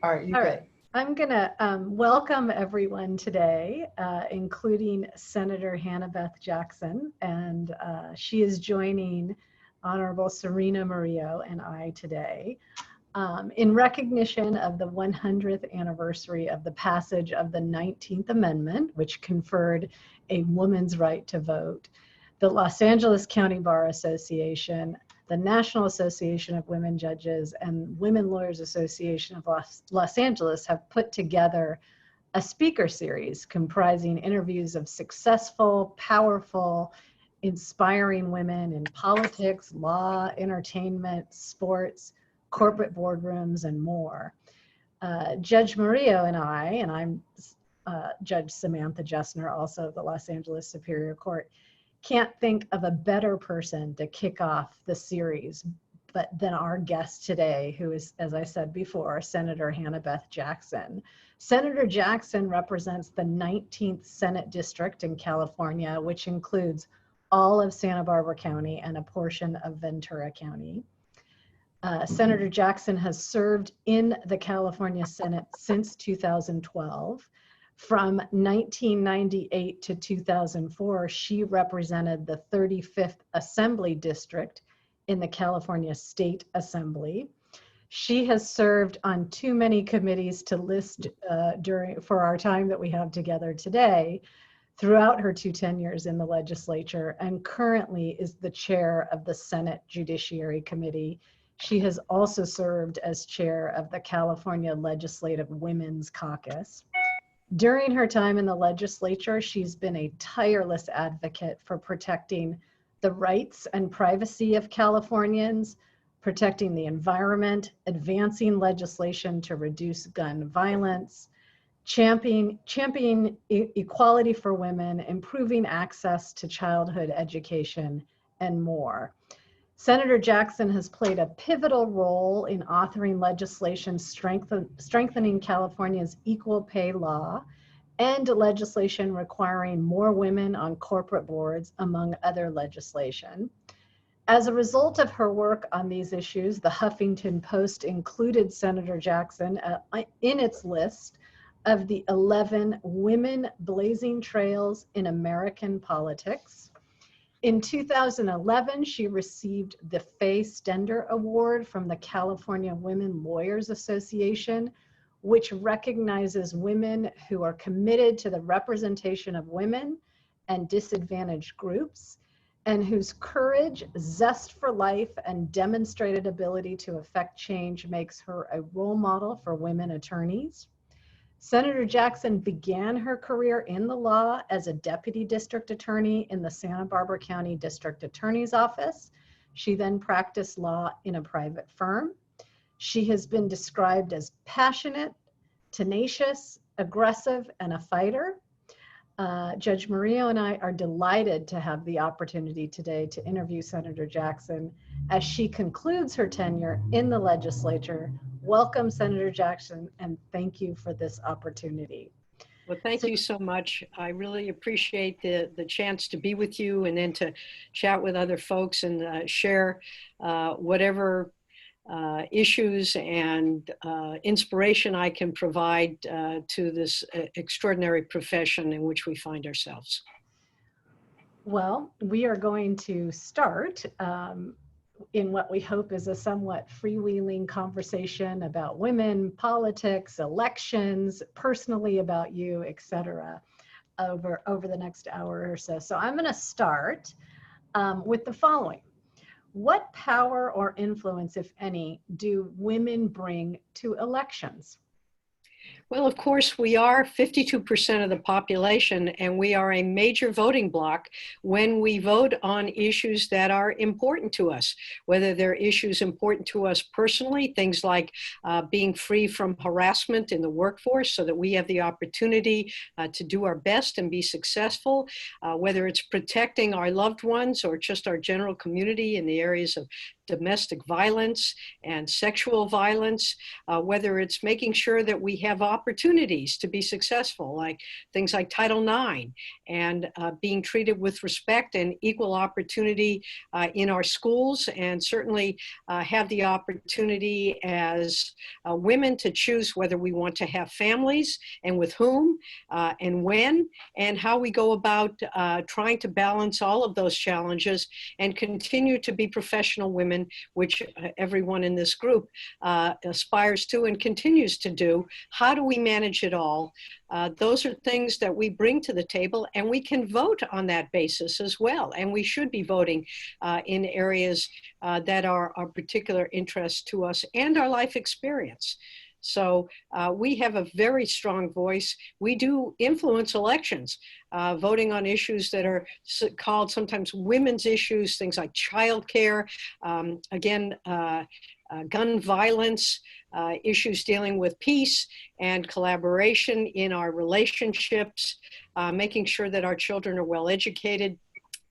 All right, you All go. right. I'm going to welcome everyone today, including Senator Hannah-Beth Jackson, and she is joining Honorable Serena Murillo and I today in recognition of the 100th anniversary of the passage of the 19th Amendment, which conferred a woman's right to vote. The Los Angeles County Bar Association, the National Association of Women Judges, and Women Lawyers Association of Los Angeles have put together a speaker series comprising interviews of successful, powerful, inspiring women in politics, law, entertainment, sports, corporate boardrooms, and more. Judge Murillo and I'm Judge Samantha Jessner, also of the Los Angeles Superior Court, can't think of a better person to kick off the series than our guest today, who is, as I said before, Senator Hannah-Beth Jackson. Senator Jackson represents the 19th Senate District in California, which includes all of Santa Barbara County and a portion of Ventura County. Senator Jackson has served in the California Senate since 2012. From 1998 to 2004, she represented the 35th Assembly District in the California State Assembly. She has served on too many committees to list for our time that we have together today throughout her 2 tenures in the legislature, and currently is the chair of the Senate Judiciary Committee. She has also served as chair of the California Legislative Women's Caucus. During her time in the legislature, she's been a tireless advocate for protecting the rights and privacy of Californians, protecting the environment, advancing legislation to reduce gun violence, championing equality for women, improving access to childhood education, and more. Senator Jackson has played a pivotal role in authoring legislation strengthening California's equal pay law and legislation requiring more women on corporate boards, among other legislation. As a result of her work on these issues, the Huffington Post included Senator Jackson in its list of the 11 women blazing trails in American politics. In 2011, she received the Faye Stender Award from the California Women Lawyers Association, which recognizes women who are committed to the representation of women and disadvantaged groups, and whose courage, zest for life, and demonstrated ability to affect change makes her a role model for women attorneys. Senator Jackson began her career in the law as a deputy district attorney in the Santa Barbara County District Attorney's Office. She then practiced law in a private firm. She has been described as passionate, tenacious, aggressive, and a fighter. Judge Murillo and I are delighted to have the opportunity today to interview Senator Jackson as she concludes her tenure in the legislature. Welcome, Senator Jackson, and thank you for this opportunity. Well, thank you so much. I really appreciate the chance to be with you and then to chat with other folks and share whatever issues and inspiration I can provide to this extraordinary profession in which we find ourselves. Well, we are going to start in what we hope is a somewhat freewheeling conversation about women, politics, elections, personally about you, etc., over the next hour or so. So I'm going to start with the following. What power or influence, if any, do women bring to elections? Well, of course, we are 52% of the population, and we are a major voting bloc when we vote on issues that are important to us, whether they're issues important to us personally, things like being free from harassment in the workforce so that we have the opportunity to do our best and be successful, whether it's protecting our loved ones or just our general community in the areas of domestic violence and sexual violence, whether it's making sure that we have opportunities to be successful, like things like Title IX, and being treated with respect and equal opportunity in our schools, and certainly have the opportunity as women to choose whether we want to have families and with whom and when, and how we go about trying to balance all of those challenges and continue to be professional women, which everyone in this group aspires to and continues to do. How do we manage it all? Those are things that we bring to the table, and we can vote on that basis as well. And we should be voting in areas that are of particular interest to us and our life experience. So we have a very strong voice. We do influence elections, voting on issues that are called sometimes women's issues, things like childcare, gun violence, issues dealing with peace and collaboration in our relationships, making sure that our children are well educated.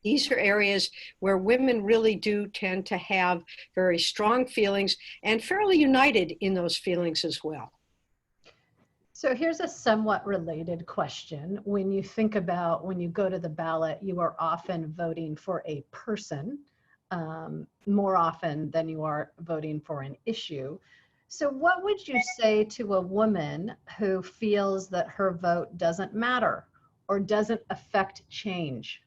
These are areas where women really do tend to have very strong feelings and fairly united in those feelings as well. So here's a somewhat related question. When you think about when you go to the ballot, you are often voting for a person more often than you are voting for an issue. So what would you say to a woman who feels that her vote doesn't matter or doesn't affect change?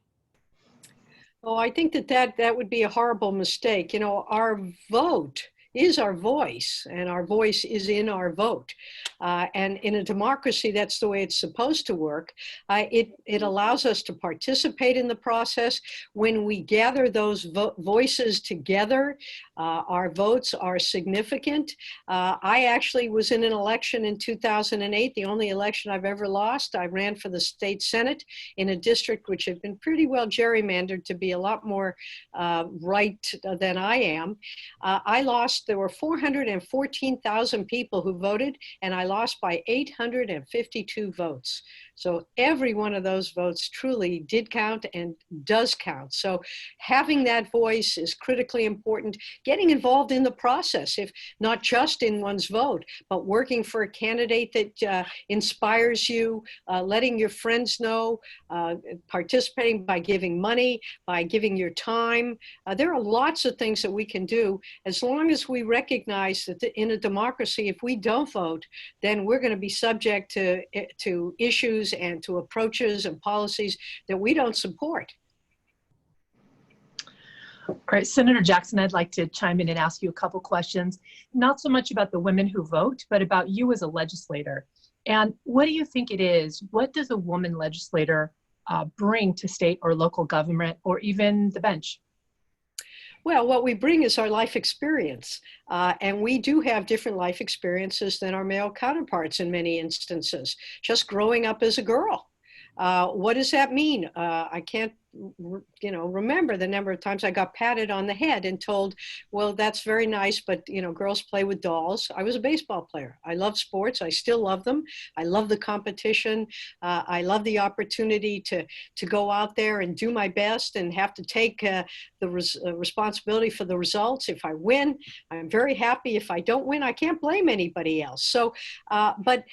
Oh, I think that would be a horrible mistake. You know, our vote is our voice, and our voice is in our vote. And in a democracy, that's the way it's supposed to work. It allows us to participate in the process. When we gather those voices together, our votes are significant. I actually was in an election in 2008, the only election I've ever lost. I ran for the state Senate in a district which had been pretty well gerrymandered to be a lot more right than I am. I lost. There were 414,000 people who voted, and I lost by 852 votes. So every one of those votes truly did count and does count. So having that voice is critically important. Getting involved in the process, if not just in one's vote, but working for a candidate that inspires you, letting your friends know, participating by giving money, by giving your time. There are lots of things that we can do as long as we recognize that in a democracy, if we don't vote, then we're going to be subject to issues and to approaches and policies that we don't support. All right, Senator Jackson, I'd like to chime in and ask you a couple questions, not so much about the women who vote, but about you as a legislator. And what do you think it is? What does a woman legislator bring to state or local government or even the bench? Well, what we bring is our life experience, and we do have different life experiences than our male counterparts in many instances. Just growing up as a girl, what does that mean? I can't remember the number of times I got patted on the head and told, well, that's very nice, but girls play with dolls. I was a baseball player. I love sports. I still love them. I love the competition. I love the opportunity to go out there and do my best and have to take the responsibility for the results. If I win, I'm very happy. If I don't win, I can't blame anybody else. So, but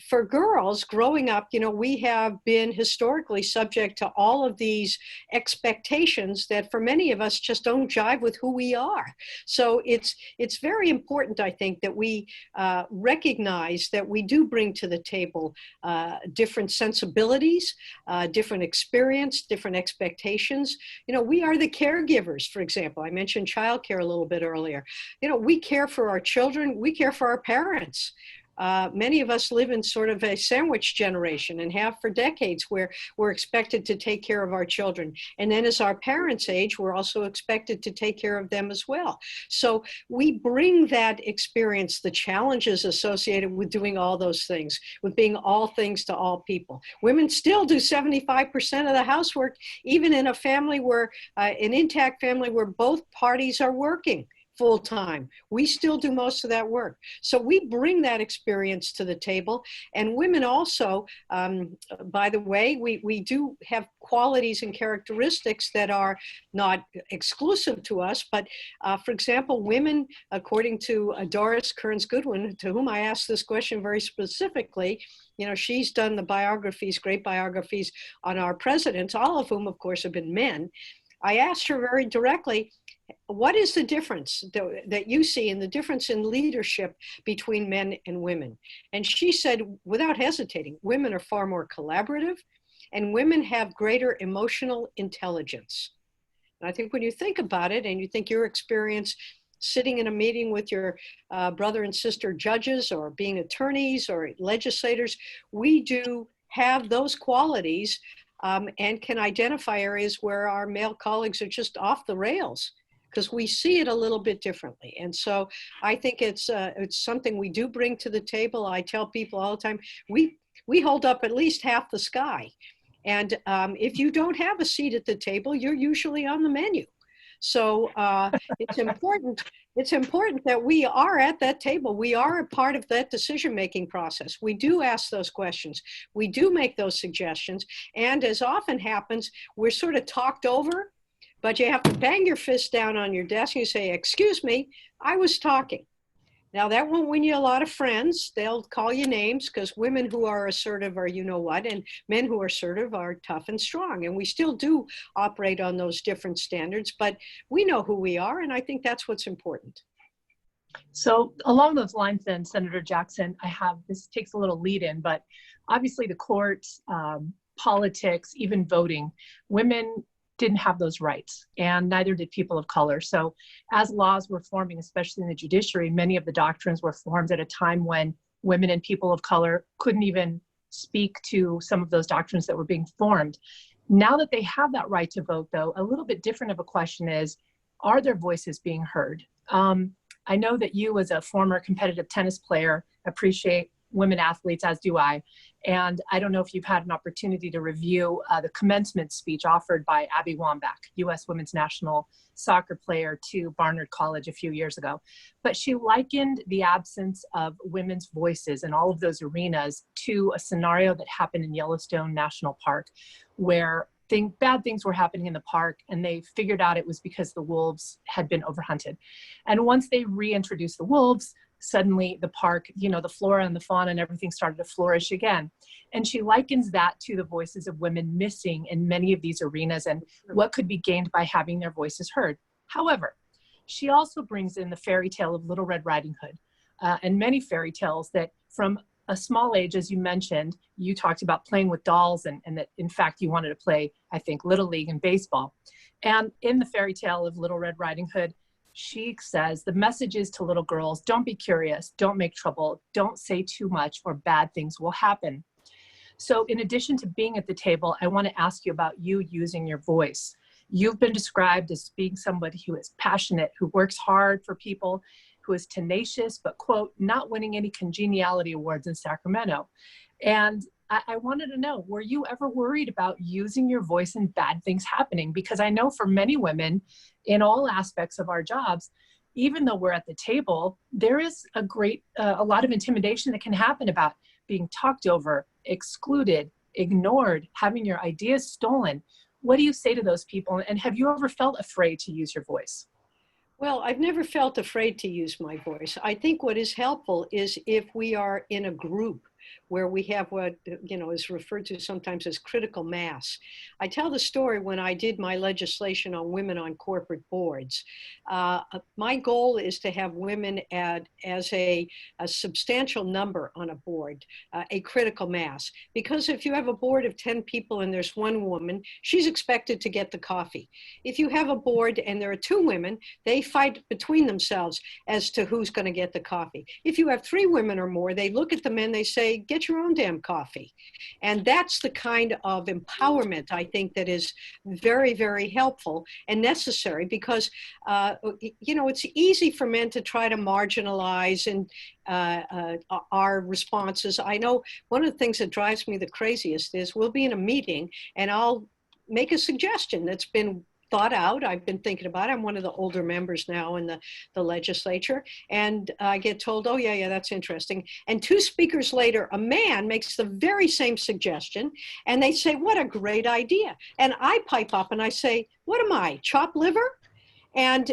for girls growing up, we have been historically subject to all of these expectations that for many of us just don't jive with who we are. So it's very important, I think, that we recognize that we do bring to the table different sensibilities, different experience, different expectations. We are the caregivers, for example. I mentioned childcare a little bit earlier. We care for our children, we care for our parents. Many of us live in sort of a sandwich generation and have for decades where we're expected to take care of our children. And then as our parents age, we're also expected to take care of them as well. So we bring that experience, the challenges associated with doing all those things, with being all things to all people. Women still do 75% of the housework, even in a family where, an intact family where both parties are working. full time. We still do most of that work. So we bring that experience to the table. And women also, by the way, we do have qualities and characteristics that are not exclusive to us. But for example, women, according to Doris Kearns Goodwin, to whom I asked this question very specifically, you know, she's done the biographies, great biographies on our presidents, all of whom, of course, have been men. I asked her very directly, what is the difference that you see in the difference in leadership between men and women? And she said, without hesitating, women are far more collaborative and women have greater emotional intelligence. And I think when you think about it and you think your experience sitting in a meeting with your brother and sister judges or being attorneys or legislators, we do have those qualities and can identify areas where our male colleagues are just off the rails because we see it a little bit differently. And so I think it's something we do bring to the table. I tell people all the time, we hold up at least half the sky. And if you don't have a seat at the table, you're usually on the menu. So it's important that we are at that table. We are a part of that decision-making process. We do ask those questions. We do make those suggestions. And as often happens, we're sort of talked over, but you have to bang your fist down on your desk and you say, excuse me, I was talking. Now that won't win you a lot of friends. They'll call you names because women who are assertive are you know what, and men who are assertive are tough and strong. And we still do operate on those different standards, but we know who we are, and I think that's what's important. So along those lines then, Senator Jackson, this takes a little lead in, but obviously the courts, politics, even voting, women didn't have those rights, and neither did people of color. So as laws were forming, especially in the judiciary, many of the doctrines were formed at a time when women and people of color couldn't even speak to some of those doctrines that were being formed. Now that they have that right to vote, though, a little bit different of a question is, are their voices being heard? I know that you, as a former competitive tennis player, appreciate women athletes, as do I. And I don't know if you've had an opportunity to review the commencement speech offered by Abby Wambach, U.S. women's national soccer player, to Barnard College a few years ago. But she likened the absence of women's voices in all of those arenas to a scenario that happened in Yellowstone National Park, where bad things were happening in the park, and they figured out it was because the wolves had been overhunted. And once they reintroduced the wolves, suddenly the park, you know, the flora and the fauna and everything started to flourish again. And she likens that to the voices of women missing in many of these arenas and what could be gained by having their voices heard. However, she also brings in the fairy tale of Little Red Riding Hood and many fairy tales that from a small age, as you mentioned, you talked about playing with dolls and that in fact you wanted to play, I think, Little League and baseball. And in the fairy tale of Little Red Riding Hood, she says the message is to little girls, don't be curious, don't make trouble, don't say too much or bad things will happen. So in addition to being at the table, I want to ask you about you using your voice. You've been described as being somebody who is passionate, who works hard for people, who is tenacious, but quote, not winning any congeniality awards in Sacramento. And I wanted to know, were you ever worried about using your voice and bad things happening? Because I know for many women in all aspects of our jobs, even though we're at the table, there is a lot of intimidation that can happen about being talked over, excluded, ignored, having your ideas stolen. What do you say to those people? And have you ever felt afraid to use your voice? Well, I've never felt afraid to use my voice. I think what is helpful is if we are in a group where we have what, you know, is referred to sometimes as critical mass. I tell the story when I did my legislation on women on corporate boards. My goal is to have women as a substantial number on a board, a critical mass. Because if you have a board of 10 people and there's one woman, she's expected to get the coffee. If you have a board and there are 2 women, they fight between themselves as to who's going to get the coffee. If you have 3 women or more, they look at the men, they say, get your own damn coffee. And that's the kind of empowerment I think that is very, very helpful and necessary because, you know, it's easy for men to try to marginalize and our responses. I know one of the things that drives me the craziest is we'll be in a meeting and I'll make a suggestion that's been thought out. I've been thinking about it. I'm one of the older members now in the legislature. And I get told, oh, yeah, that's interesting. And 2 speakers later, a man makes the very same suggestion. And they say, what a great idea. And I pipe up and I say, what am I, chopped liver? And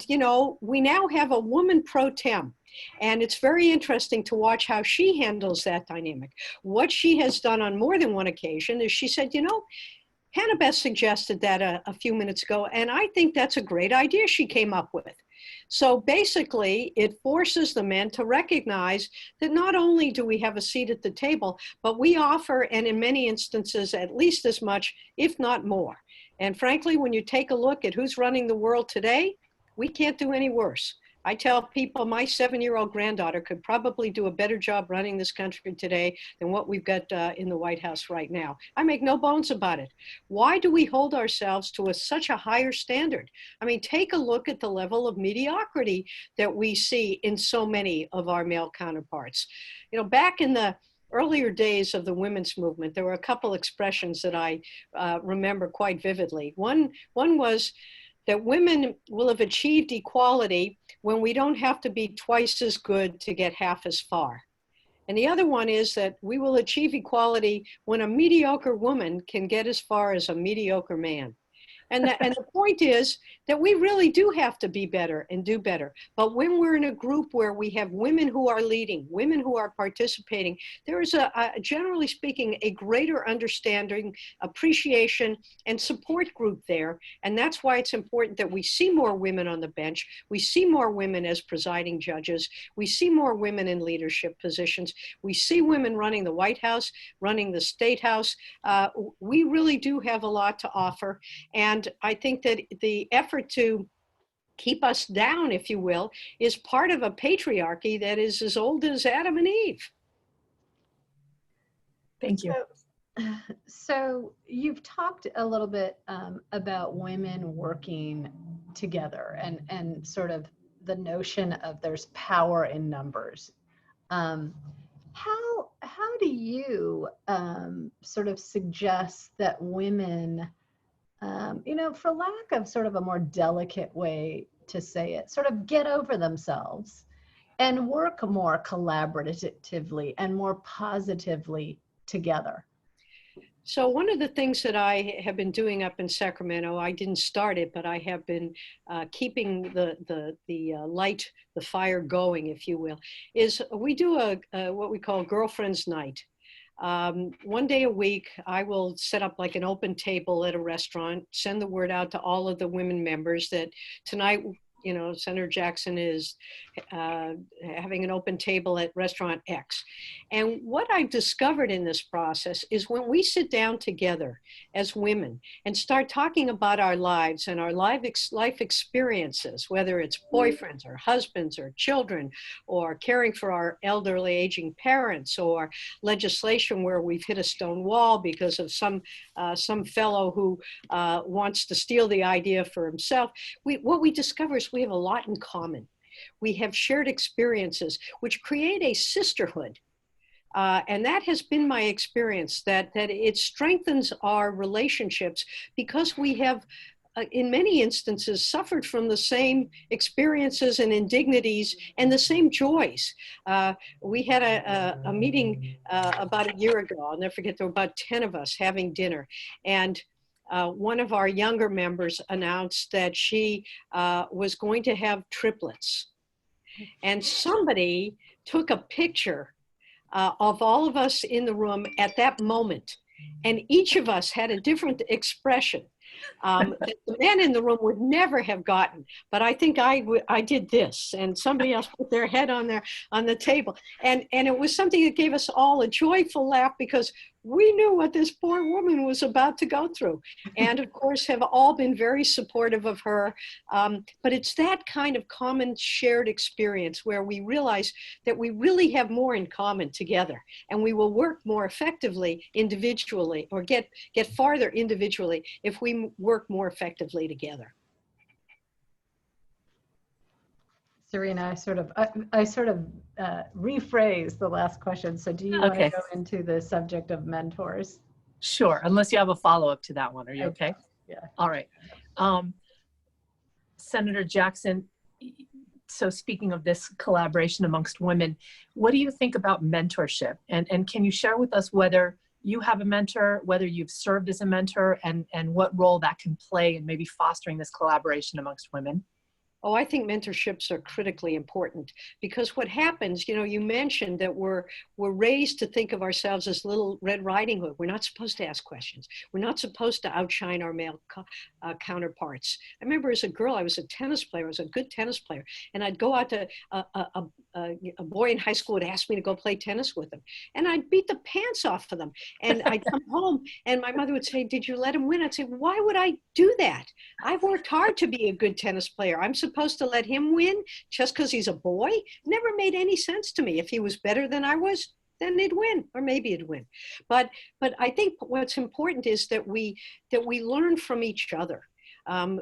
you know, we now have a woman pro tem. And it's very interesting to watch how she handles that dynamic. What she has done on more than one occasion is she said, you know, Hannah-Beth suggested that a few minutes ago, and I think that's a great idea she came up with. So basically, it forces the men to recognize that not only do we have a seat at the table, but we offer, and in many instances, at least as much, if not more. And frankly, when you take a look at who's running the world today, we can't do any worse. I tell people my 7-year-old granddaughter could probably do a better job running this country today than what we've got in the White House right now. I make no bones about it. Why do we hold ourselves to such a higher standard? I mean, take a look at the level of mediocrity that we see in so many of our male counterparts. You know, back in the earlier days of the women's movement, there were a couple expressions that I remember quite vividly. One was that women will have achieved equality when we don't have to be twice as good to get half as far. And the other one is that we will achieve equality when a mediocre woman can get as far as a mediocre man. And the point is that we really do have to be better and do better. But when we're in a group where we have women who are leading, women who are participating, there is generally speaking, a greater understanding, appreciation, and support group there. And that's why it's important that we see more women on the bench. We see more women as presiding judges. We see more women in leadership positions. We see women running the White House, running the State House. We really do have a lot to offer. And I think that the effort to keep us down, if you will, is part of a patriarchy that is as old as Adam and Eve. Thank you. So you've talked a little bit about women working together and sort of the notion of there's power in numbers. How do you sort of suggest that women, you know, for lack of sort of a more delicate way to say it, sort of get over themselves and work more collaboratively and more positively together? So one of the things that I have been doing up in Sacramento, I didn't start it, but I have been keeping the fire going, if you will, is we do what we call Girlfriends Night. One day a week, I will set up like an open table at a restaurant, send the word out to all of the women members that tonight, you know, Senator Jackson is having an open table at restaurant X. And what I've discovered in this process is when we sit down together as women and start talking about our lives and our life experiences, whether it's boyfriends or husbands or children, or caring for our elderly aging parents, or legislation where we've hit a stone wall because of some fellow who wants to steal the idea for himself, what we discover is we have a lot in common. We have shared experiences which create a sisterhood. And that has been my experience, that it strengthens our relationships because we have, in many instances, suffered from the same experiences and indignities and the same joys. We had a meeting about a year ago. I'll never forget, there were about 10 of us having dinner. And one of our younger members announced that she was going to have triplets. And somebody took a picture of all of us in the room at that moment. And each of us had a different expression that the men in the room would never have gotten. But I think I did this, and somebody else put their head on the table. And it was something that gave us all a joyful laugh because we knew what this poor woman was about to go through. And of course, have all been very supportive of her. But it's that kind of common shared experience where we realize that we really have more in common together, and we will work more effectively individually, or get farther individually if we work more effectively together. Serena, I sort of rephrased the last question. So do you want to go into the subject of mentors? Sure, unless you have a follow-up to that one. Are you okay? Yeah. All right. Um, Senator Jackson, so speaking of this collaboration amongst women, what do you think about mentorship? And can you share with us whether you have a mentor, whether you've served as a mentor, and what role that can play in maybe fostering this collaboration amongst women? Oh, I think mentorships are critically important because what happens, you mentioned that we're raised to think of ourselves as little Red Riding Hood. We're not supposed to ask questions. We're not supposed to outshine our male counterparts. I remember as a girl, I was a tennis player. I was a good tennis player. And I'd go out to a boy in high school would ask me to go play tennis with him. And I'd beat the pants off of them. And I'd come home and my mother would say, "Did you let him win?" I'd say, "Why would I do that? I've worked hard to be a good tennis player. I'm supposed to let him win just because he's a boy?" Never made any sense to me. If he was better than I was, then he'd win, or maybe he'd win. But I think what's important is that we learn from each other.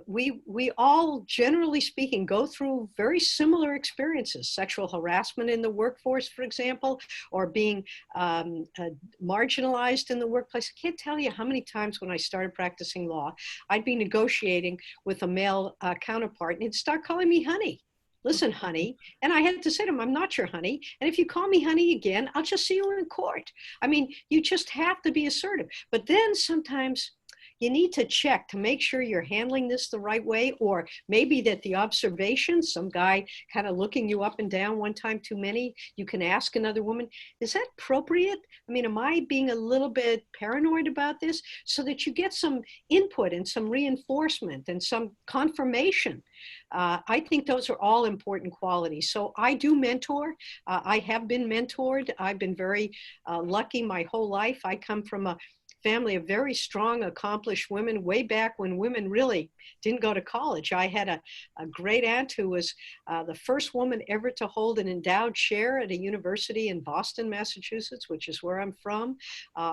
We all, generally speaking, go through very similar experiences: sexual harassment in the workforce, for example, or being marginalized in the workplace. I can't tell you how many times when I started practicing law, I'd be negotiating with a male counterpart and he'd start calling me honey. "Listen, honey." And I had to say to him, "I'm not your honey. And if you call me honey again, I'll just see you in court." I mean, you just have to be assertive. But then sometimes you need to check to make sure you're handling this the right way, or maybe that the observation, some guy kind of looking you up and down one time too many, you can ask another woman, "Is that appropriate? I mean, am I being a little bit paranoid about this?" So that you get some input and some reinforcement and some confirmation. I think those are all important qualities. So I do mentor. I have been mentored. I've been very lucky my whole life. I come from a family of very strong, accomplished women way back when women really didn't go to college. I had a great aunt who was the first woman ever to hold an endowed chair at a university in Boston, Massachusetts, which is where I'm from.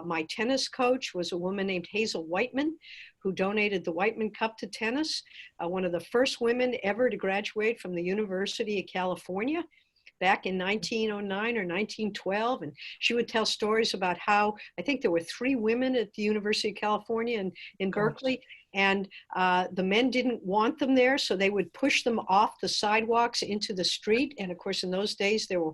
My tennis coach was a woman named Hazel Whiteman, who donated the Whiteman Cup to tennis, one of the first women ever to graduate from the University of California back in 1909 or 1912. And she would tell stories about how, I think there were 3 women at the University of California in Berkeley, and the men didn't want them there, so they would push them off the sidewalks into the street. And of course, in those days, there were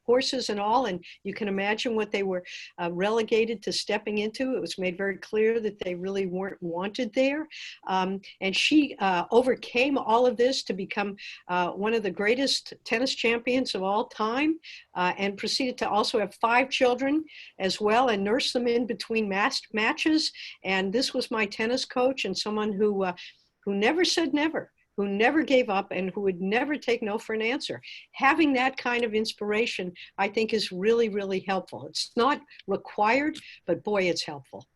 horses and all, and you can imagine what they were relegated to stepping into. It was made very clear that they really weren't wanted there. And she overcame all of this to become one of the greatest tennis champions of all time, and proceeded to also have 5 children as well and nurse them in between matches. And this was my tennis coach, and someone who never said never, who never gave up, and who would never take no for an answer. Having that kind of inspiration, I think, is really, really helpful. It's not required, but boy, it's helpful.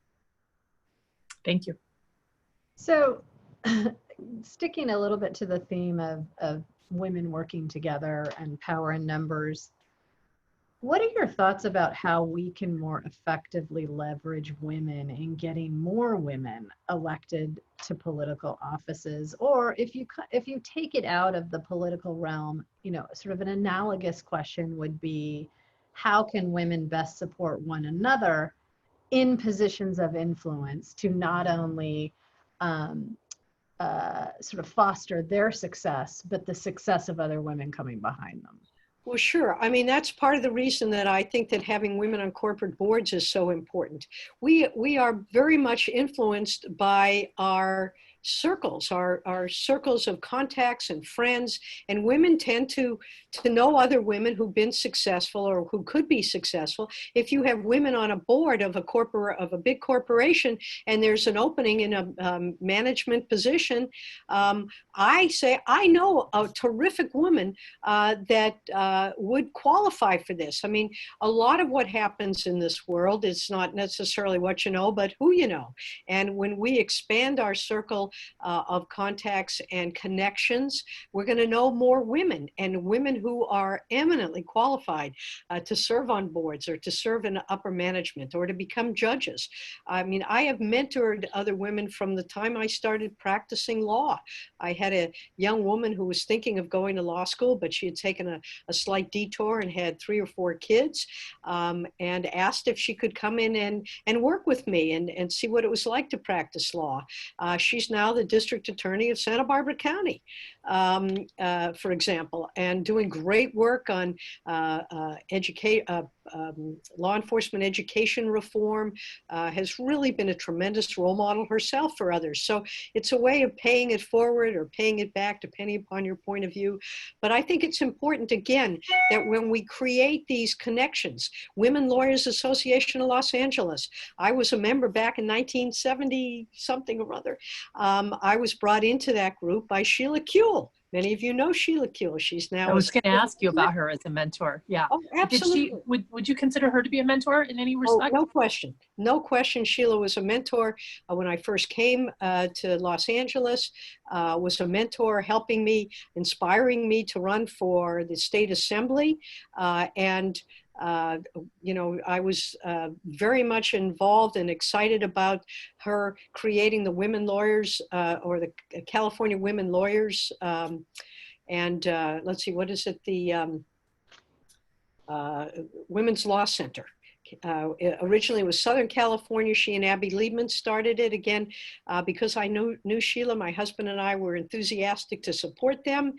Thank you. So sticking a little bit to the theme of women working together and power in numbers, what are your thoughts about how we can more effectively leverage women in getting more women elected to political offices? Or if you take it out of the political realm, sort of an analogous question would be, how can women best support one another in positions of influence to not only sort of foster their success, but the success of other women coming behind them? Well, sure. I mean, that's part of the reason that I think that having women on corporate boards is so important. We are very much influenced by our circles, our circles of contacts and friends, and women tend to know other women who've been successful or who could be successful. If you have women on a board of a big corporation and there's an opening in a management position, I say, I know a terrific woman that would qualify for this. I mean, a lot of what happens in this world is not necessarily what you know, but who you know. And when we expand our circle of contacts and connections, we're going to know more women, and women who are eminently qualified to serve on boards or to serve in upper management or to become judges. I mean, I have mentored other women from the time I started practicing law. I had a young woman who was thinking of going to law school, but she had taken a slight detour and had 3 or 4 kids, and asked if she could come in and work with me and see what it was like to practice law. She's now now the district attorney of Santa Barbara County, for example, and doing great work on law enforcement education reform, has really been a tremendous role model herself for others. So it's a way of paying it forward or paying it back, depending upon your point of view. But I think it's important, again, that when we create these connections, Women Lawyers Association of Los Angeles, I was a member back in 1970 something or other. I was brought into that group by Sheila Kuehl. Many of you know Sheila Kuehl. She's now— I was going to ask you about her as a mentor. Yeah. Oh, absolutely. Would you consider her to be a mentor in any respect? Oh, no question. No question. Sheila was a mentor when I first came to Los Angeles, was a mentor helping me, inspiring me to run for the state assembly. You know, I was very much involved and excited about her creating the Women Lawyers or the California Women Lawyers. Let's see, what is it? The Women's Law Center. Originally it was Southern California. She and Abby Liebman started it again because I knew Sheila. My husband and I were enthusiastic to support them.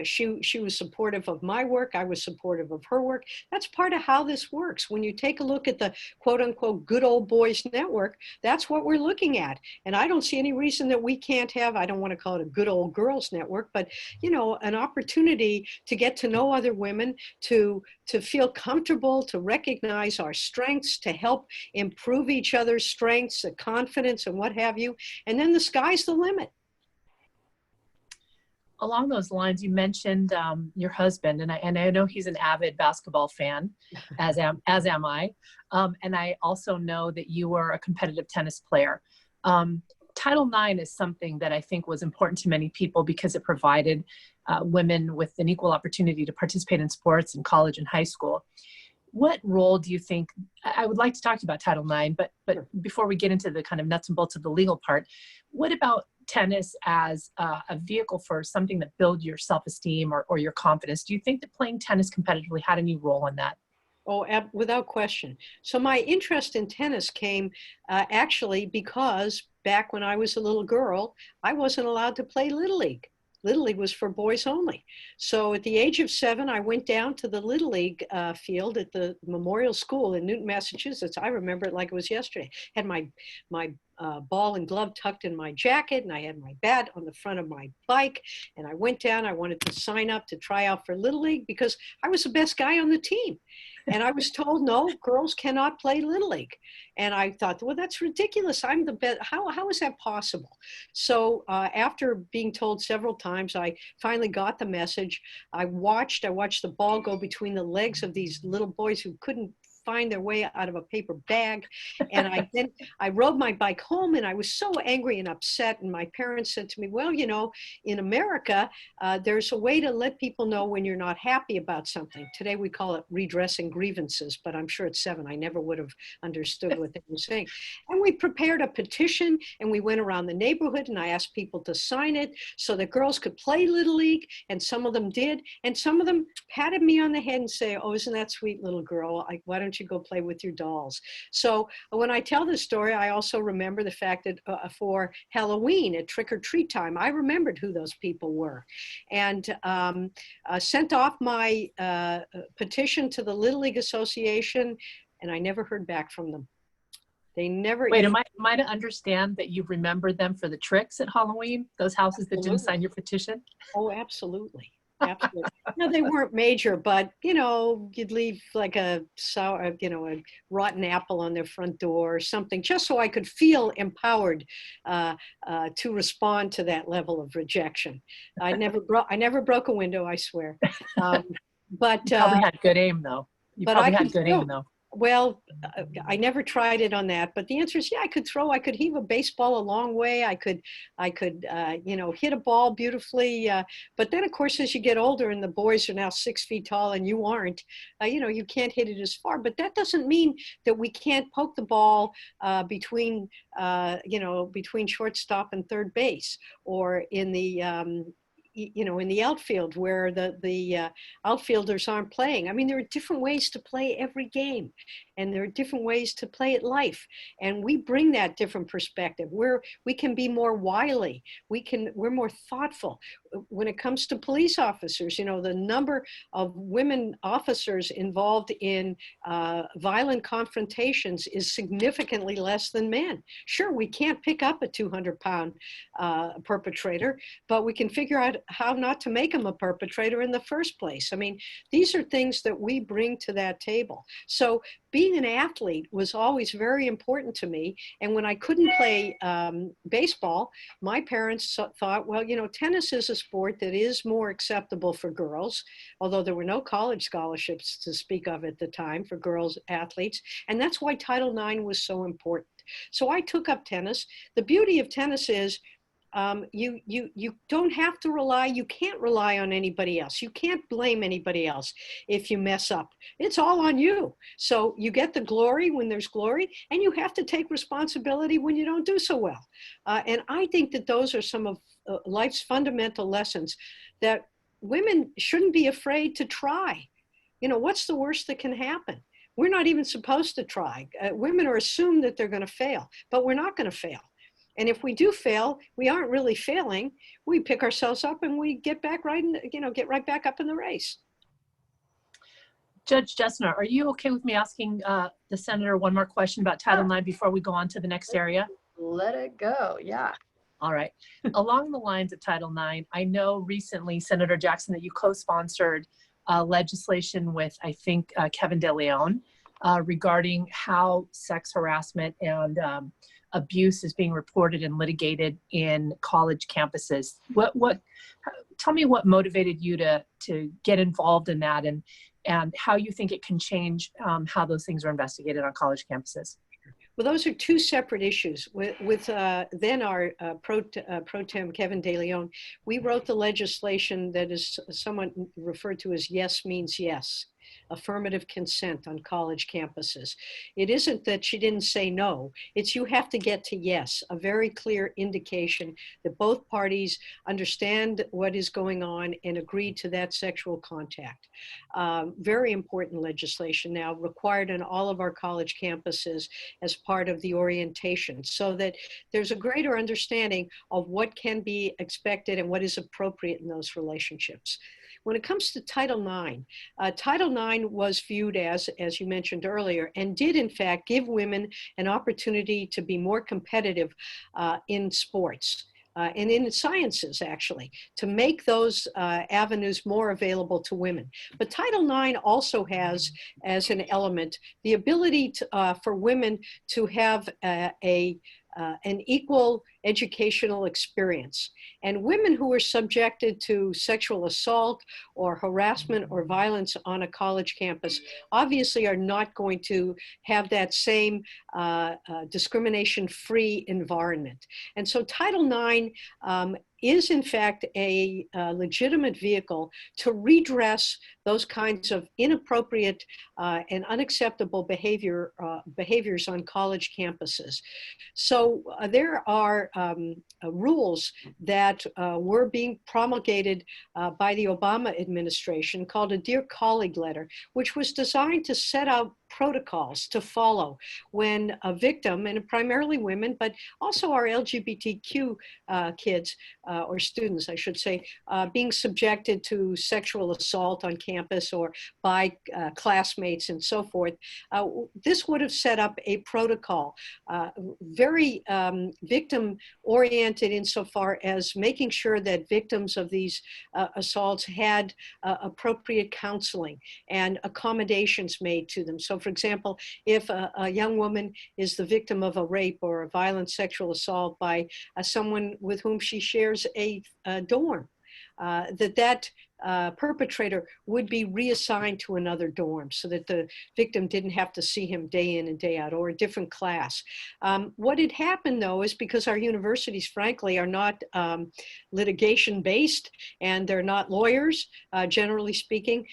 She was supportive of my work. I was supportive of her work. That's part of how this works. When you take a look at the quote unquote good old boys network, that's what we're looking at. And I don't see any reason that we can't have, I don't want to call it a good old girls network, but you know, an opportunity to get to know other women, to feel comfortable, to recognize our strengths, to help improve each other's strengths, the confidence and what have you. And then the sky's the limit. Along those lines, you mentioned your husband, and I know he's an avid basketball fan, as am I. And I also know that you were a competitive tennis player. Title IX is something that I think was important to many people because it provided women with an equal opportunity to participate in sports in college and high school. What role do you think, I would like to talk to you about Title IX, but before we get into the kind of nuts and bolts of the legal part, what about tennis as a vehicle for something that builds your self-esteem or your confidence? Do you think that playing tennis competitively had any role in that? Oh, without question. So my interest in tennis came actually because back when I was a little girl, I wasn't allowed to play Little League. Little League was for boys only. So at the age of 7, I went down to the Little League field at the Memorial School in Newton, Massachusetts. I remember it like it was yesterday. Had my ball and glove tucked in my jacket, and I had my bat on the front of my bike. And I went down. I wanted to sign up to try out for Little League because I was the best guy on the team. And I was told, no, girls cannot play Little League. And I thought, well, that's ridiculous. I'm the best. How is that possible? So after being told several times, I finally got the message. I watched the ball go between the legs of these little boys who couldn't find their way out of a paper bag. And I rode my bike home, and I was so angry and upset. And my parents said to me, well, you know, in America, there's a way to let people know when you're not happy about something. Today we call it redressing grievances, but I'm sure at 7, I never would have understood what they were saying. And we prepared a petition, and we went around the neighborhood, and I asked people to sign it so that girls could play Little League. And some of them did. And some of them patted me on the head and say, oh, isn't that sweet, little girl? Why don't you go play with your dolls? So when I tell this story, I also remember the fact that for Halloween at trick or treat time, I remembered who those people were, and sent off my petition to the Little League Association, and I never heard back from them. They never— Wait, am I to understand that you remember them for the tricks at Halloween? Those houses that didn't sign your petition? Oh, absolutely. Absolutely. No, they weren't major, but you know, you'd leave like a sour, you know, a rotten apple on their front door or something, just so I could feel empowered to respond to that level of rejection. I never broke a window, I swear. But you probably had good aim, though. Well, I never tried it on that, but the answer is, yeah, I could throw. I could heave a baseball a long way. I could, you know, hit a ball beautifully. But then, of course, as you get older and the boys are now 6 feet tall and you aren't, you know, you can't hit it as far. But that doesn't mean that we can't poke the ball between, you know, between shortstop and third base, or in the you know, in the outfield where the outfielders aren't playing. I mean, there are different ways to play every game, and there are different ways to play at life. And we bring that different perspective where we can be more wily. We're more thoughtful. When it comes to police officers, you know, the number of women officers involved in violent confrontations is significantly less than men. Sure, we can't pick up a 200-pound perpetrator, but we can figure out how not to make him a perpetrator in the first place. I mean, these are things that we bring to that table. So being an athlete was always very important to me. And when I couldn't play baseball, my parents thought, well, you know, tennis is a sport that is more acceptable for girls, although there were no college scholarships to speak of at the time for girls athletes. And that's why Title IX was so important. So I took up tennis. The beauty of tennis is you don't have to rely, you can't rely on anybody else. You can't blame anybody else if you mess up. It's all on you. So you get the glory when there's glory, and you have to take responsibility when you don't do so well. And I think that those are some of life's fundamental lessons that women shouldn't be afraid to try. You know, what's the worst that can happen? We're not even supposed to try. Women are assumed that they're going to fail, but we're not going to fail. And if we do fail, we aren't really failing. We pick ourselves up and we get back right, get right back up in the race. Judge Jessner, are you okay with me asking the senator one more question about Title IX before we go on to the next area? Let it go, yeah. All right. Along the lines of Title IX, I know recently, Senator Jackson, that you co-sponsored legislation with, I think, Kevin De Leon regarding how sex harassment and abuse is being reported and litigated in college campuses. Tell me what motivated you to get involved in that, and how you think it can change how those things are investigated on college campuses. Well, those are two separate issues. With then our pro tem Kevin De Leon, we wrote the legislation that is somewhat referred to as yes means yes. Affirmative consent on college campuses. It isn't that she didn't say no, it's you have to get to yes, a very clear indication that both parties understand what is going on and agree to that sexual contact. Very important legislation now required on all of our college campuses as part of the orientation, so that there's a greater understanding of what can be expected and what is appropriate in those relationships. When it comes to Title IX, Title IX was viewed as you mentioned earlier, and did in fact give women an opportunity to be more competitive in sports. And in sciences, actually, to make those avenues more available to women. But Title IX also has, as an element, the ability for women to have an equal educational experience. And women who are subjected to sexual assault or harassment or violence on a college campus obviously are not going to have that same discrimination-free environment. And so Title IX is in fact a legitimate vehicle to redress those kinds of inappropriate and unacceptable behaviors on college campuses. So there are rules that were being promulgated by the Obama administration called a Dear Colleague letter, which was designed to set out protocols to follow when a victim, and primarily women, but also our LGBTQ kids or students, I should say, being subjected to sexual assault on campus or by classmates and so forth. This would have set up a protocol, very victim-oriented insofar as making sure that victims of these assaults had appropriate counseling and accommodations made to them. So for example, if a young woman is the victim of a rape or a violent sexual assault by someone with whom she shares a dorm, that perpetrator would be reassigned to another dorm so that the victim didn't have to see him day in and day out, or a different class. What had happened though is because our universities frankly are not litigation based and they're not lawyers, generally speaking,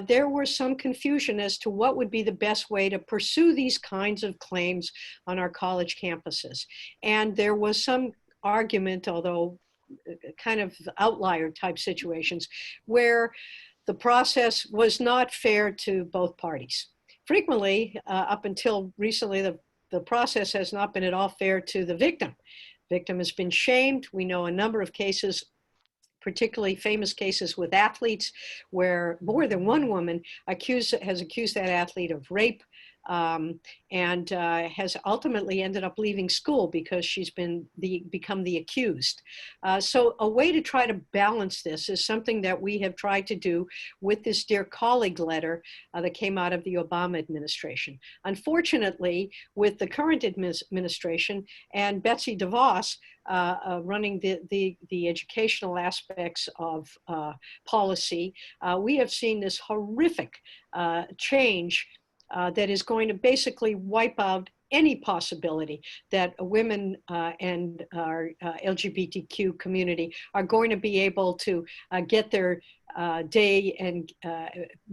there was some confusion as to what would be the best way to pursue these kinds of claims on our college campuses. And there was some argument, although kind of outlier type situations where the process was not fair to both parties. Frequently, up until recently, the process has not been at all fair to the victim. Victim has been shamed. We know a number of cases, particularly famous cases with athletes, where more than one woman has accused that athlete of rape, and has ultimately ended up leaving school because she's become the accused. So a way to try to balance this is something that we have tried to do with this Dear Colleague letter that came out of the Obama administration. Unfortunately, with the current administration and Betsy DeVos running the educational aspects of policy, we have seen this horrific change that is going to basically wipe out any possibility that women and our LGBTQ community are going to be able to get their day and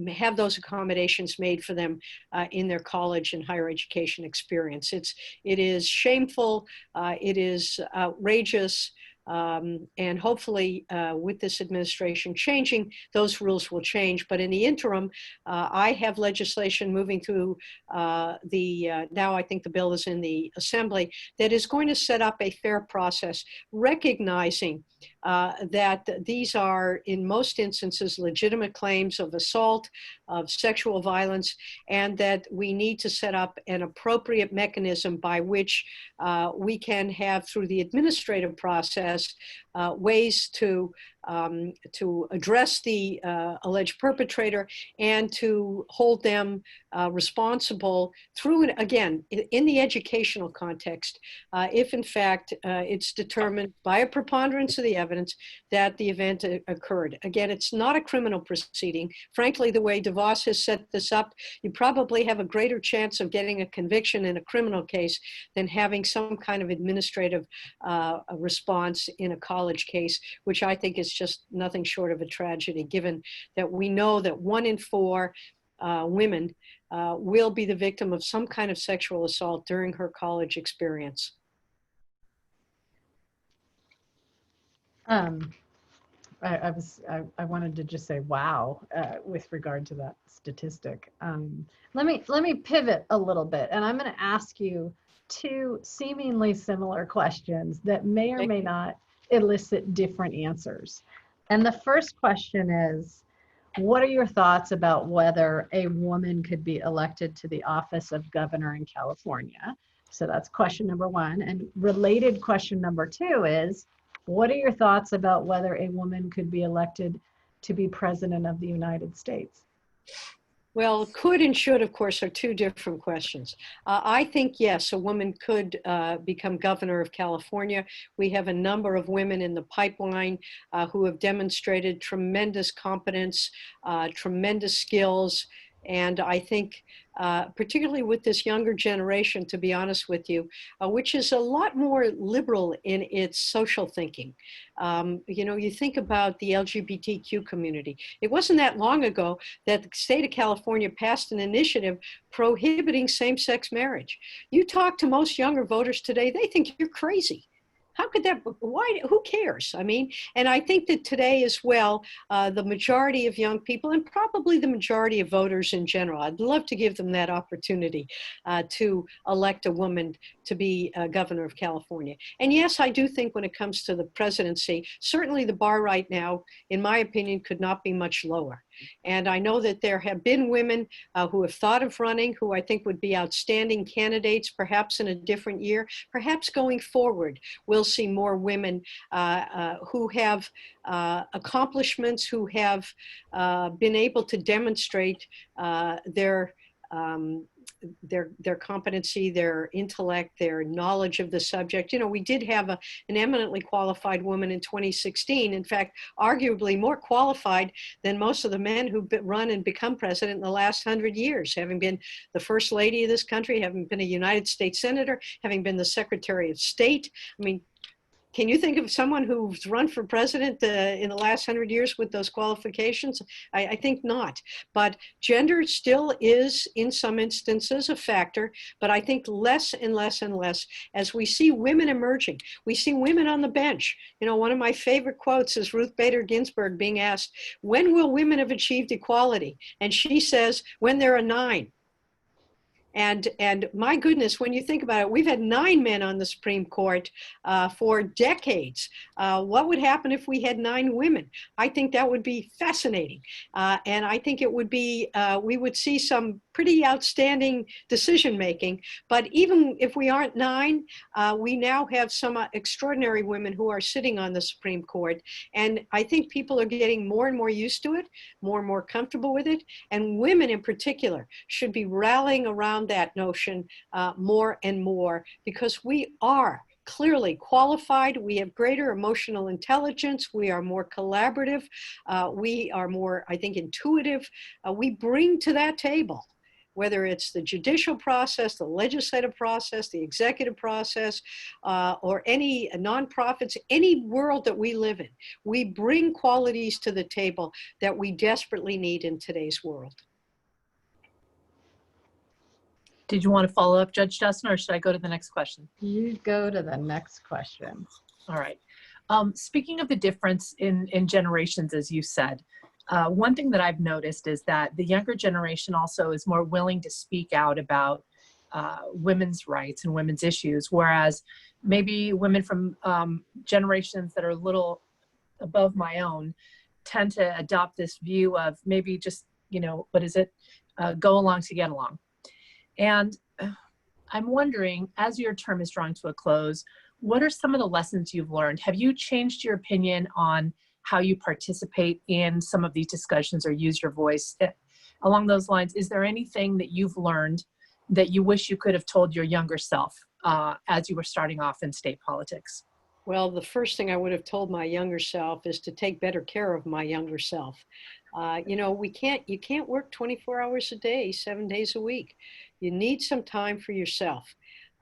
have those accommodations made for them in their college and higher education experience. It is shameful, it is outrageous, and hopefully with this administration changing, those rules will change. But in the interim, I have legislation moving through now I think the bill is in the Assembly, that is going to set up a fair process, recognizing that these are, in most instances, legitimate claims of assault, of sexual violence, and that we need to set up an appropriate mechanism by which we can have, through the administrative process, ways to address the alleged perpetrator and to hold them responsible through, again, in the educational context, if in fact it's determined by a preponderance of the evidence that the event occurred. Again, it's not a criminal proceeding. Frankly, the way DeVos has set this up, you probably have a greater chance of getting a conviction in a criminal case than having some kind of administrative response in a college case, which I think is just nothing short of a tragedy, given that we know that 1 in 4 women will be the victim of some kind of sexual assault during her college experience. I wanted to just say wow with regard to that statistic. Let me pivot a little bit, and I'm going to ask you 2 seemingly similar questions that may or may not elicit different answers. And the first question is, what are your thoughts about whether a woman could be elected to the office of governor in California? So that's question number 1. And related question number 2 is, what are your thoughts about whether a woman could be elected to be president of the United States? Well, could and should, of course, are 2 different questions. I think, yes, a woman could become governor of California. We have a number of women in the pipeline who have demonstrated tremendous competence, tremendous skills. And I think, particularly with this younger generation, to be honest with you, which is a lot more liberal in its social thinking. You know, you think about the LGBTQ community. It wasn't that long ago that the state of California passed an initiative prohibiting same-sex marriage. You talk to most younger voters today, they think you're crazy. How could that, why, who cares? I mean, and I think that today as well, the majority of young people and probably the majority of voters in general, I'd love to give them that opportunity to elect a woman to be governor of California. And yes, I do think when it comes to the presidency, certainly the bar right now, in my opinion, could not be much lower. And I know that there have been women who have thought of running, who I think would be outstanding candidates, perhaps in a different year. Perhaps going forward, we'll see more women who have accomplishments, who have been able to demonstrate their competency, their intellect, their knowledge of the subject. You know, we did have an eminently qualified woman in 2016, in fact, arguably more qualified than most of the men who've run and become president in the last 100 years, having been the first lady of this country, having been a United States Senator, having been the Secretary of State. I mean, Can you think of someone who's run for president in the last 100 years with those qualifications? I think not. But gender still is, in some instances, a factor, but I think less and less and less as we see women emerging. We see women on the bench. You know, one of my favorite quotes is Ruth Bader Ginsburg being asked, when will women have achieved equality? And she says, when there are 9. And my goodness, when you think about it, we've had 9 men on the Supreme Court for decades. What would happen if we had 9 women? I think that would be fascinating. And I think it would be, we would see some pretty outstanding decision making. But even if we aren't 9, we now have some extraordinary women who are sitting on the Supreme Court. And I think people are getting more and more used to it, more and more comfortable with it. And women in particular should be rallying around that notion more and more, because we are clearly qualified. We have greater emotional intelligence. We are more collaborative. We are more, I think, intuitive. We bring to that table, whether it's the judicial process, the legislative process, the executive process, or any nonprofits, any world that we live in, we bring qualities to the table that we desperately need in today's world. Did you want to follow up, Judge Dustin, or should I go to the next question? You go to the next question. All right. Speaking of the difference in generations, as you said, one thing that I've noticed is that the younger generation also is more willing to speak out about women's rights and women's issues, whereas maybe women from generations that are a little above my own tend to adopt this view of maybe just, you know, what is it? Go along to get along. And I'm wondering, as your term is drawing to a close, what are some of the lessons you've learned? Have you changed your opinion on how you participate in some of these discussions or use your voice? Along those lines, is there anything that you've learned that you wish you could have told your younger self as you were starting off in state politics? Well, the first thing I would have told my younger self is to take better care of my younger self. You know, you can't work 24 hours a day, 7 days a week. You need some time for yourself.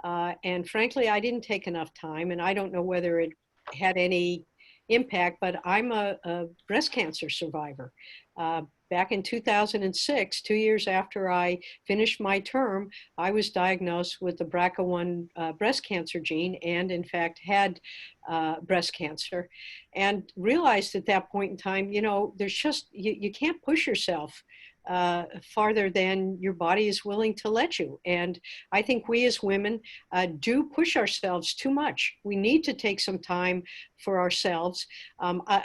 And frankly, I didn't take enough time, and I don't know whether it had any impact, but I'm a breast cancer survivor. Back in 2006, 2 years after I finished my term, I was diagnosed with the BRCA1 breast cancer gene and in fact had breast cancer, and realized at that point in time, you know, there's just, you can't push yourself farther than your body is willing to let you. And I think we as women do push ourselves too much. We need to take some time for ourselves.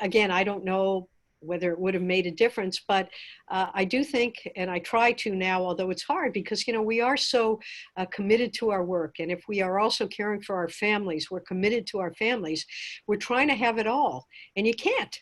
Again, I don't know whether it would have made a difference, but I do think, and I try to now, although it's hard because, you know, we are so committed to our work. And if we are also caring for our families, we're committed to our families. We're trying to have it all, and you can't.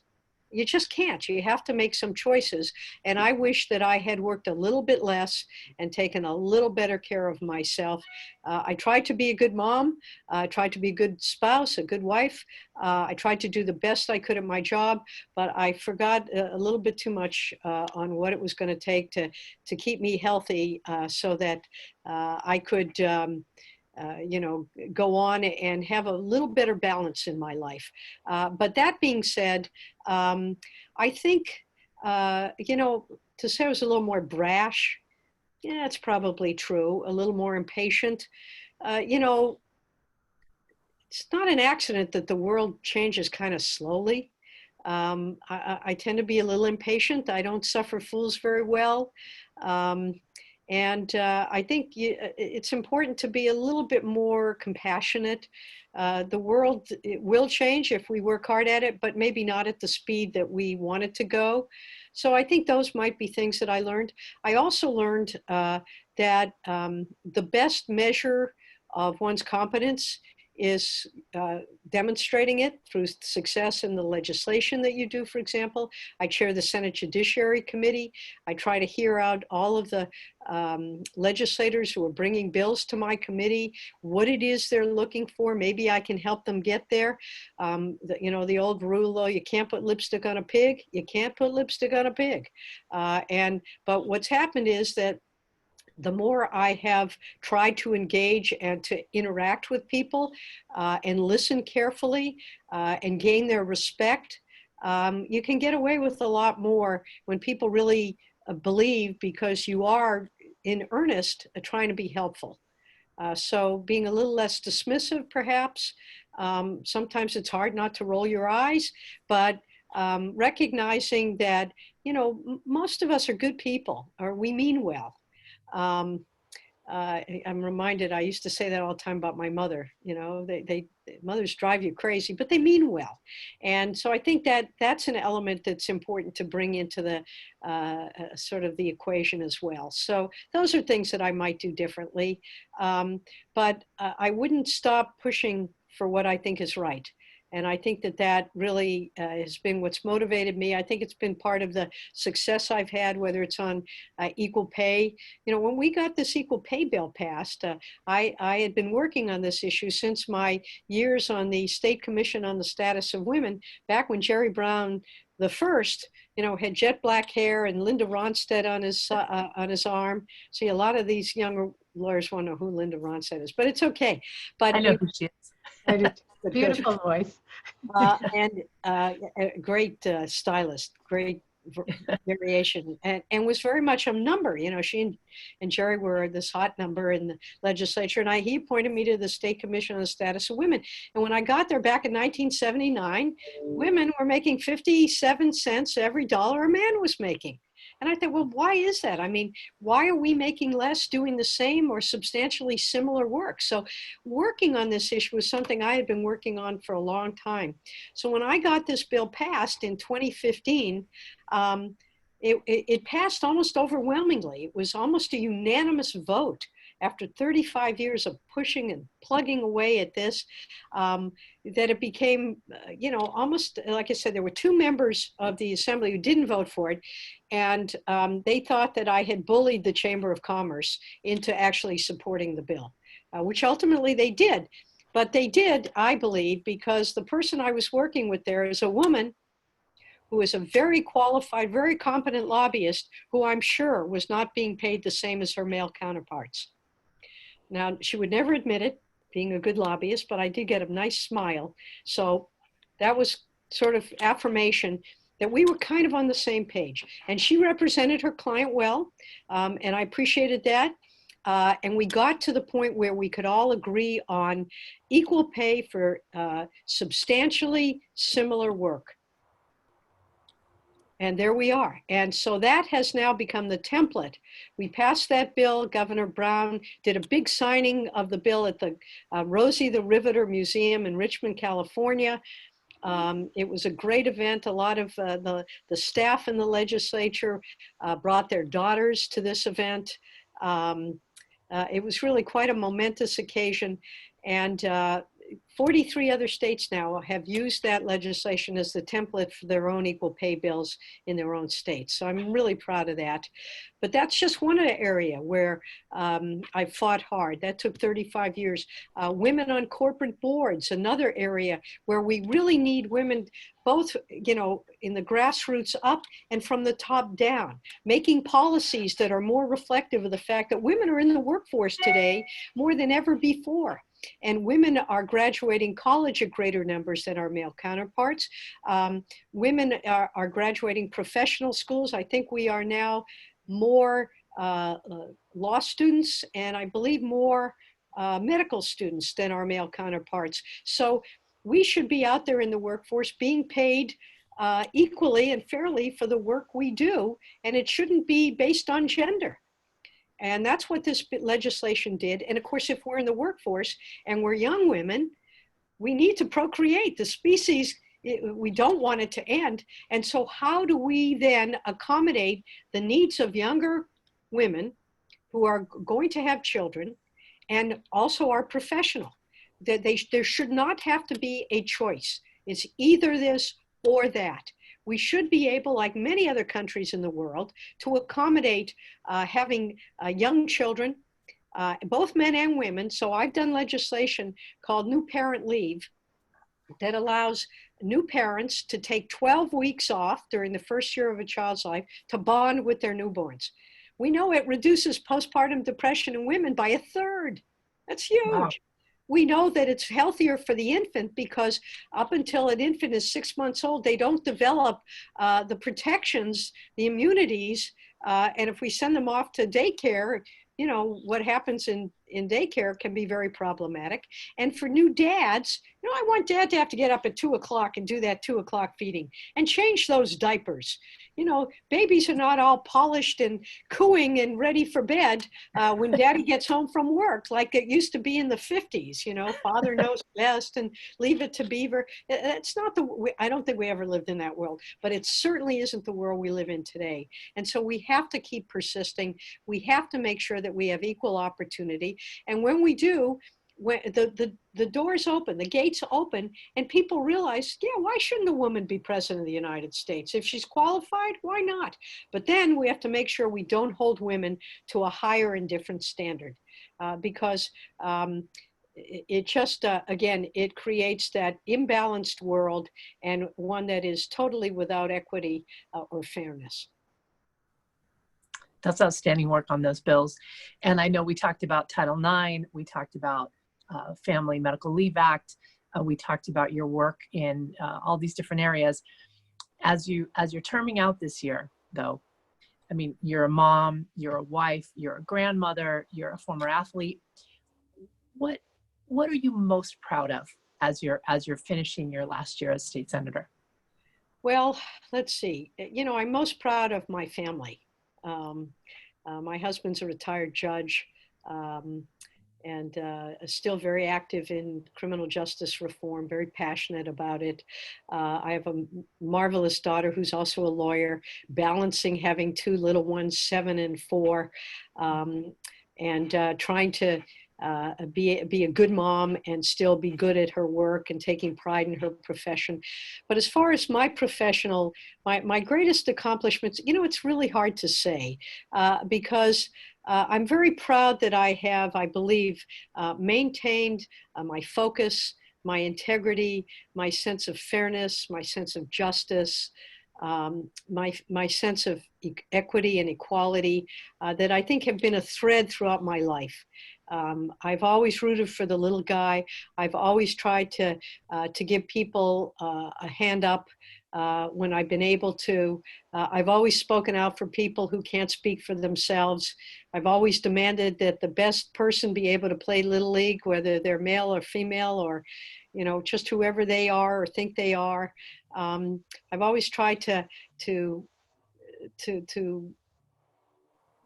You just can't. You have to make some choices. And I wish that I had worked a little bit less and taken a little better care of myself. I tried to be a good mom. I tried to be a good spouse, a good wife. I tried to do the best I could at my job, but I forgot a little bit too much on what it was going to take to keep me healthy so that I could you know, go on and have a little better balance in my life. But that being said, I think, you know, to say I was a little more brash, yeah, it's probably true. A little more impatient. You know, it's not an accident that the world changes kind of slowly. I tend to be a little impatient. I don't suffer fools very well. And I think it's important to be a little bit more compassionate. The world, it will change if we work hard at it, but maybe not at the speed that we want it to go. So I think those might be things that I learned. I also learned that the best measure of one's competence is demonstrating it through success in the legislation that you do, for example. I chair the Senate Judiciary Committee. I try to hear out all of the legislators who are bringing bills to my committee, what it is they're looking for. Maybe I can help them get there. You know, the old rule, though, you can't put lipstick on a pig. You can't put lipstick on a pig. But what's happened is that the more I have tried to engage and to interact with people and listen carefully and gain their respect, you can get away with a lot more when people really believe, because you are in earnest trying to be helpful. So being a little less dismissive, perhaps. Sometimes it's hard not to roll your eyes, but recognizing that, you know, most of us are good people, or we mean well. I'm reminded, I used to say that all the time about my mother, you know, mothers drive you crazy, but they mean well. And so I think that that's an element that's important to bring into the sort of the equation as well. So those are things that I might do differently. But I wouldn't stop pushing for what I think is right. And I think that that really has been what's motivated me. I think it's been part of the success I've had, whether it's on equal pay. You know, when we got this equal pay bill passed, I had been working on this issue since my years on the State Commission on the Status of Women, back when Jerry Brown the first, you know, had jet black hair and Linda Ronstadt on his arm. See, a lot of these younger lawyers won't know who Linda Ronstadt is, but it's okay. But I know who she is. I do. Beautiful voice. And a great stylist, great variation, and was very much a number. You know, she and Jerry were this hot number in the legislature, and he appointed me to the State Commission on the Status of Women. And when I got there back in 1979, women were making 57 cents every dollar a man was making. And I thought, well, why is that? I mean, why are we making less doing the same or substantially similar work? So working on this issue was something I had been working on for a long time. So when I got this bill passed in 2015, it passed almost overwhelmingly. It was almost a unanimous vote after 35 years of pushing and plugging away at this, that it became, you know, almost, like I said, there were two members of the assembly who didn't vote for it. And they thought that I had bullied the Chamber of Commerce into actually supporting the bill, which ultimately they did. But they did, I believe, because the person I was working with there is a woman who is a very qualified, very competent lobbyist who I'm sure was not being paid the same as her male counterparts. Now, she would never admit it, being a good lobbyist, but I did get a nice smile. So that was sort of affirmation that we were kind of on the same page. And she represented her client well, and I appreciated that. And we got to the point where we could all agree on equal pay for substantially similar work. And there we are. And so that has now become the template. We passed that bill. Governor Brown did a big signing of the bill at the Rosie the Riveter Museum in Richmond, California. It was a great event. A lot of the staff in the legislature brought their daughters to this event. It was really quite a momentous occasion. And 43 other states now have used that legislation as the template for their own equal pay bills in their own states. So I'm really proud of that. But that's just one area where I fought hard. That took 35 years. Women on corporate boards, another area where we really need women, both, you know, in the grassroots up and from the top down, making policies that are more reflective of the fact that women are in the workforce today more than ever before. And women are graduating college at greater numbers than our male counterparts. Women are graduating professional schools. I think we are now more law students and I believe more medical students than our male counterparts. So we should be out there in the workforce being paid equally and fairly for the work we do. And it shouldn't be based on gender. And that's what this legislation did. And of course, if we're in the workforce and we're young women, we need to procreate. The species, we don't want it to end. And so how do we then accommodate the needs of younger women who are going to have children and also are professional? That there should not have to be a choice. It's either this or that. We should be able, like many other countries in the world, to accommodate having young children, both men and women. So I've done legislation called New Parent Leave that allows new parents to take 12 weeks off during the first year of a child's life to bond with their newborns. We know it reduces postpartum depression in women by 1/3. That's huge. Wow. We know that it's healthier for the infant because up until an infant is 6 months old, they don't develop the protections, the immunities. And if we send them off to daycare, you know, what happens in daycare can be very problematic. And for new dads, you know, I want dad to have to get up at 2 o'clock and do that 2 o'clock feeding and change those diapers. You know, babies are not all polished and cooing and ready for bed when daddy gets home from work, like it used to be in the 50s, you know, father knows best and leave it to beaver. It's not I don't think we ever lived in that world, but it certainly isn't the world we live in today. And so we have to keep persisting. We have to make sure that we have equal opportunity. And when we do, when the doors open, the gates open, and people realize, yeah, why shouldn't a woman be president of the United States? If she's qualified, why not? But then we have to make sure we don't hold women to a higher and different standard because it just, again, it creates that imbalanced world and one that is totally without equity or fairness. That's outstanding work on those bills. And I know we talked about Title IX, we talked about Family Medical Leave Act, we talked about your work in all these different areas. As you're terming out this year, though, I mean, you're a mom, you're a wife, you're a grandmother, you're a former athlete. What are you most proud of as you're finishing your last year as state senator? Well, let's see. You know, I'm most proud of my family. My husband's a retired judge and still very active in criminal justice reform, very passionate about it. I have a marvelous daughter who's also a lawyer, balancing having 2 little ones, 7 and 4, and trying to be a good mom and still be good at her work and taking pride in her profession. But as far as my professional, my greatest accomplishments, you know, it's really hard to say because I'm very proud that I have, I believe, maintained my focus, my integrity, my sense of fairness, my sense of justice, my sense of equity and equality that I think have been a thread throughout my life. I've always rooted for the little guy. I've always tried to give people a hand up when I've been able to. I've always spoken out for people who can't speak for themselves. I've always demanded that the best person be able to play Little League, whether they're male or female or, you know, just whoever they are or think they are. I've always tried to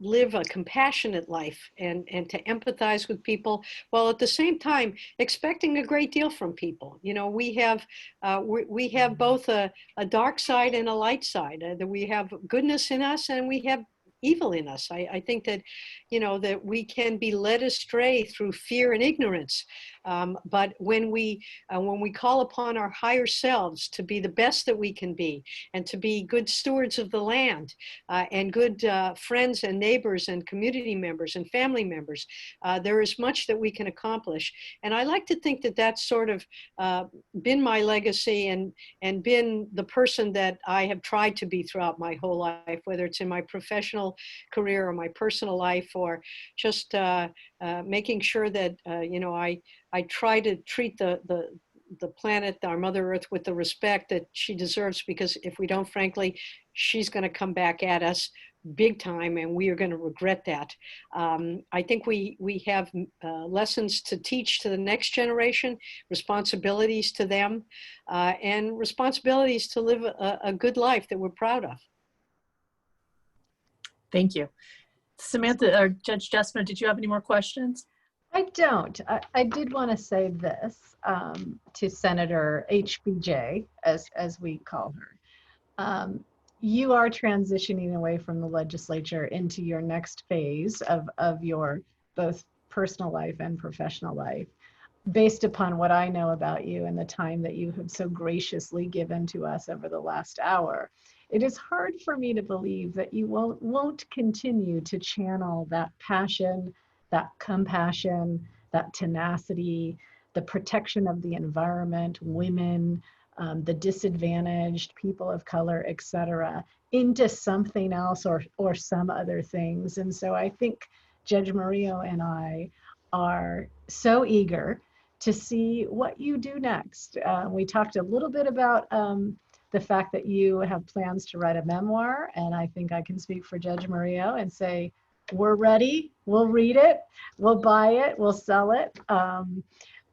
live a compassionate life and to empathize with people, while at the same time expecting a great deal from people. You know, we have both a dark side and a light side. That we have goodness in us and we have evil in us. I think that, you know, that we can be led astray through fear and ignorance. But when we call upon our higher selves to be the best that we can be and to be good stewards of the land and good friends and neighbors and community members and family members, there is much that we can accomplish. And I like to think that that's sort of been my legacy and been the person that I have tried to be throughout my whole life, whether it's in my professional career or my personal life or just making sure that, you know, I try to treat the planet, our Mother Earth, with the respect that she deserves, because if we don't, frankly, she's going to come back at us big time and we are going to regret that. I think we have lessons to teach to the next generation, responsibilities to them, and responsibilities to live a good life that we're proud of. Thank you. Samantha, or Judge Dessner, did you have any more questions? I don't. I did want to say this to Senator HBJ, as we call her. You are transitioning away from the legislature into your next phase of your both personal life and professional life. Based upon what I know about you and the time that you have so graciously given to us over the last hour, it is hard for me to believe that you won't continue to channel that passion, that compassion, that tenacity, the protection of the environment, women, the disadvantaged, people of color, et cetera, into something else or some other things. And so I think Judge Murillo and I are so eager to see what you do next. We talked a little bit about the fact that you have plans to write a memoir, and I think I can speak for Judge Murillo and say, we're ready, we'll read it, we'll buy it, we'll sell it.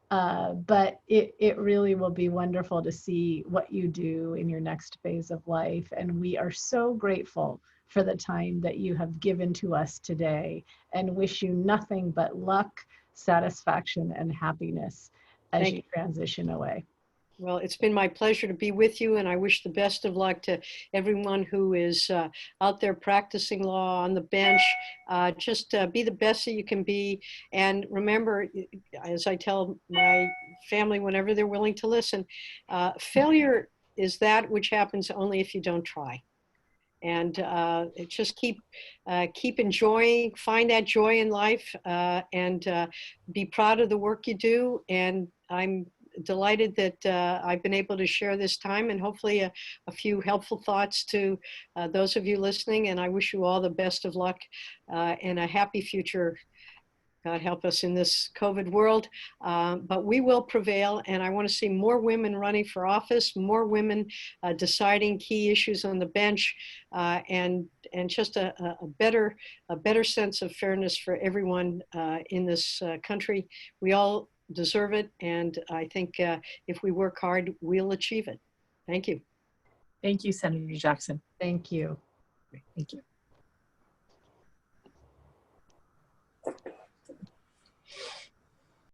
But it really will be wonderful to see what you do in your next phase of life. And we are so grateful for the time that you have given to us today, and wish you nothing but luck, satisfaction, and happiness as you transition away. Well, it's been my pleasure to be with you, and I wish the best of luck to everyone who is out there practicing law on the bench. Just be the best that you can be. And remember, as I tell my family whenever they're willing to listen, failure is that which happens only if you don't try. And just keep enjoying, find that joy in life, and be proud of the work you do. And I'm delighted that I've been able to share this time, and hopefully a few helpful thoughts to those of you listening. And I wish you all the best of luck and a happy future. God help us in this COVID world, but we will prevail. And I want to see more women running for office, more women deciding key issues on the bench, and just a better sense of fairness for everyone in this country. We all deserve it, and I think if we work hard, we'll achieve it. Thank you. Thank you, Senator Jackson. Thank you. Thank you.